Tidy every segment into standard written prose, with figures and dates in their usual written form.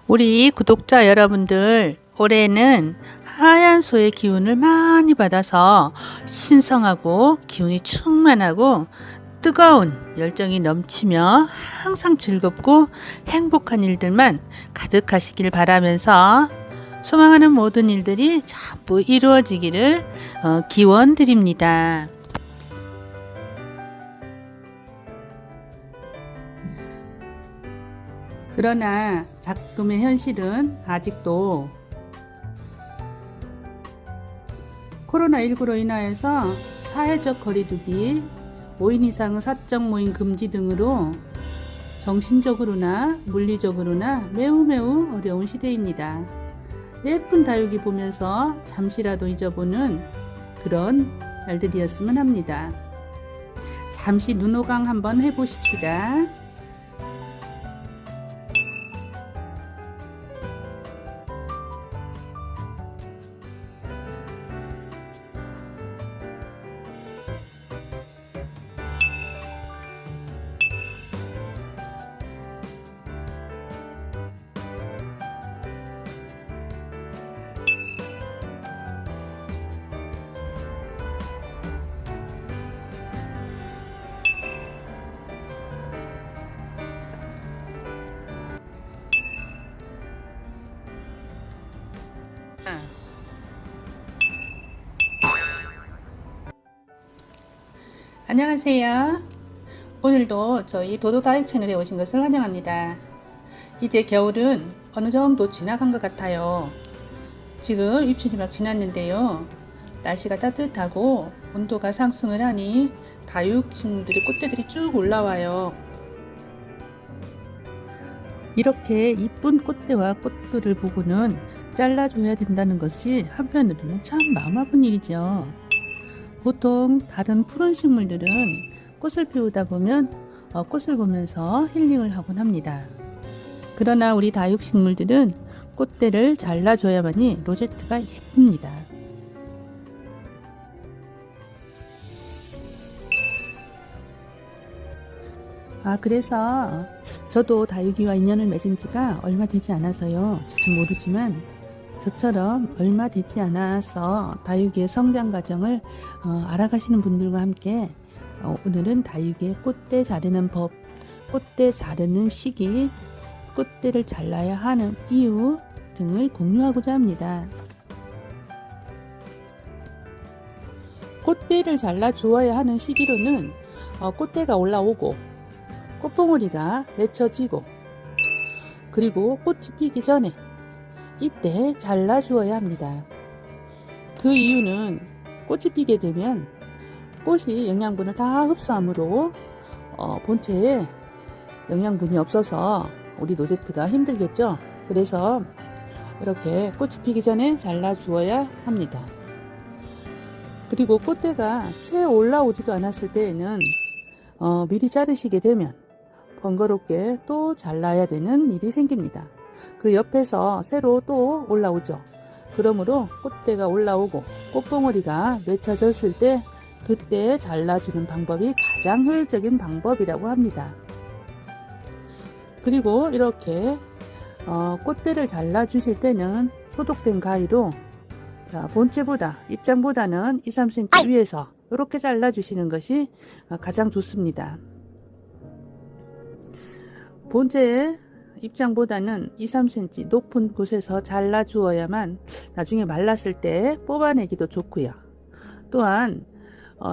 우리 구독자 여러분들, 올해는 하얀 소의 기운을 많이 받아서 신성하고 기운이 충만하고 뜨거운 열정이 넘치며 항상 즐겁고 행복한 일들만 가득하시길 바라면서 소망하는 모든 일들이 전부 이루어지기를 기원 드립니다. 그러나 작금의 현실은 아직도 코로나19로 인하여서 사회적 거리두기, 5인 이상의 사적 모임 금지 등으로 정신적으로나 물리적으로나 매우 어려운 시대입니다. 예쁜 다육이 보면서 잠시라도 잊어보는 그런 날들이었으면 합니다. 잠시 눈호강 한번 해보십시다. 안녕하세요. 오늘도 저희 도도다육 채널에 오신 것을 환영합니다. 이제 겨울은 어느 정도 지나간 것 같아요. 지금 입춘이 막 지났는데요. 날씨가 따뜻하고 온도가 상승을 하니 다육식물들의 꽃대들이 쭉 올라와요. 이렇게 이쁜 꽃대와 꽃들을 보고는 잘라줘야 된다는 것이 한편으로는 참 마음 아픈 일이죠. 보통 다른 푸른 식물들은 꽃을 피우다 보면 꽃을 보면서 힐링을 하곤 합니다. 그러나 우리 다육식물들은 꽃대를 잘라줘야만이 로제트가 예쁩니다. 그래서 저도 다육이와 인연을 맺은 지가 얼마 되지 않아서요. 잘 모르지만 저처럼 얼마 되지 않아서 다육이의 성장 과정을 알아가시는 분들과 함께 오늘은 다육이의 꽃대 자르는 법, 꽃대 자르는 시기, 꽃대를 잘라야 하는 이유 등을 공유하고자 합니다. 꽃대를 잘라 주어야 하는 시기로는 꽃대가 올라오고 꽃봉오리가 맺혀지고 그리고 꽃이 피기 전에 이때 잘라 주어야 합니다. 그 이유는 꽃이 피게 되면 꽃이 영양분을 다 흡수하므로 본체에 영양분이 없어서 우리 로제트가 힘들겠죠. 그래서 이렇게 꽃이 피기 전에 잘라 주어야 합니다. 그리고 꽃대가 채 올라오지도 않았을 때에는 미리 자르시게 되면 번거롭게 또 잘라야 되는 일이 생깁니다. 그 옆에서 새로 또 올라오죠. 그러므로 꽃대가 올라오고 꽃봉오리가 맺혀졌을 때 그때 잘라주는 방법이 가장 효율적인 방법이라고 합니다. 그리고 이렇게 꽃대를 잘라주실 때는 소독된 가위로 본체보다 입장보다는 2-3cm 위에서 이렇게 잘라주시는 것이 가장 좋습니다. 본체의 입장보다는 2-3cm 높은 곳에서 잘라 주어야만 나중에 말랐을 때 뽑아내기도 좋고요. 또한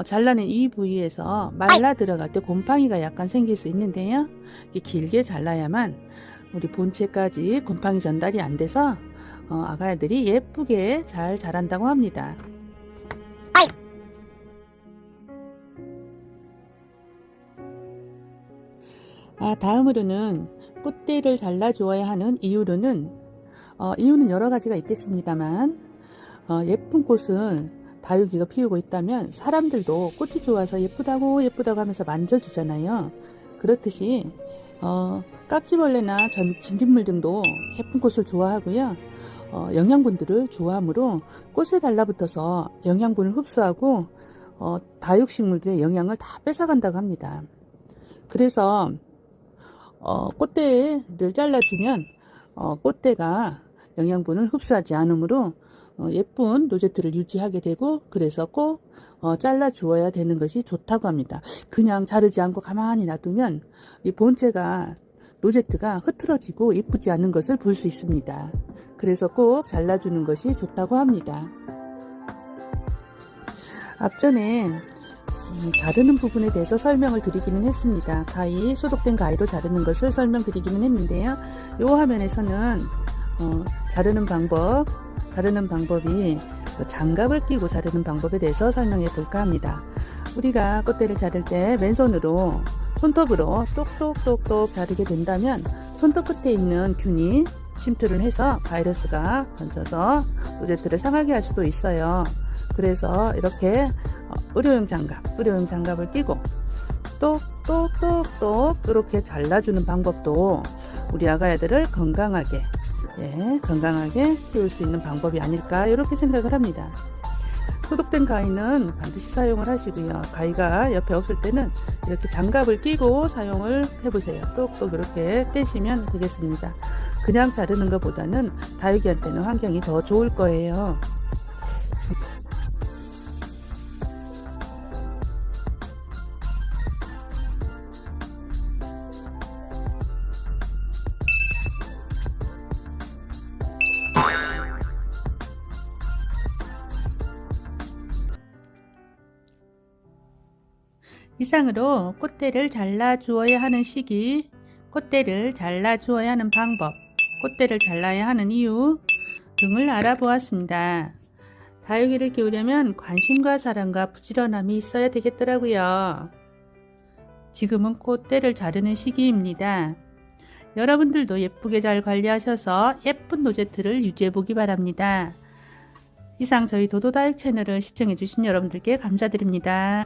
잘라낸 이 부위에서 말라 들어갈 때 곰팡이가 약간 생길 수 있는데요. 길게 잘라야만 우리 본체까지 곰팡이 전달이 안 돼서 아가야들이 예쁘게 잘 자란다고 합니다. 다음으로는 꽃대를 잘라 주어야 하는 이유는 여러 가지가 있겠습니다만 예쁜 꽃은 다육이가 피우고 있다면 사람들도 꽃이 좋아서 예쁘다고 하면서 만져주잖아요. 그렇듯이 깍지벌레나 진딧물 등도 예쁜 꽃을 좋아하고요. 영양분들을 좋아하므로 꽃에 달라붙어서 영양분을 흡수하고 다육식물들의 영양을 다 뺏어간다고 합니다. 그래서 꽃대를 잘라주면 꽃대가 영양분을 흡수하지 않으므로 예쁜 로제트를 유지하게 되고, 그래서 꼭 잘라 주어야 되는 것이 좋다고 합니다. 그냥 자르지 않고 가만히 놔두면 이 본체가 로제트가 흐트러지고 예쁘지 않은 것을 볼 수 있습니다. 그래서 꼭 잘라주는 것이 좋다고 합니다. 앞전에 자르는 부분에 대해서 설명을 드리기는 했습니다. 가위, 소독된 가위로 자르는 것을 설명드리기는 했는데요. 이 화면에서는 자르는 방법이 장갑을 끼고 자르는 방법에 대해서 설명해 볼까 합니다. 우리가 꽃대를 자를 때 맨손으로 손톱으로 똑똑똑똑 자르게 된다면 손톱 끝에 있는 균이 침투를 해서 바이러스가 번져서 로제트를 상하게 할 수도 있어요. 그래서 이렇게 의료용 장갑을 끼고 똑똑똑똑 이렇게 잘라주는 방법도 우리 아가야들을 건강하게 키울 수 있는 방법이 아닐까 이렇게 생각을 합니다. 소독된 가위는 반드시 사용을 하시고요. 가위가 옆에 없을 때는 이렇게 장갑을 끼고 사용을 해보세요. 똑똑 이렇게 떼시면 되겠습니다. 그냥 자르는 것보다는 다육이한테는 환경이 더 좋을 거예요. 이상으로 꽃대를 잘라 주어야 하는 시기, 꽃대를 잘라 주어야 하는 방법, 꽃대를 잘라야 하는 이유 등을 알아보았습니다. 다육이를 키우려면 관심과 사랑과 부지런함이 있어야 되겠더라고요. 지금은 꽃대를 자르는 시기입니다. 여러분들도 예쁘게 잘 관리하셔서 예쁜 로제트를 유지해 보기 바랍니다. 이상 저희 도도다육 채널을 시청해 주신 여러분들께 감사드립니다.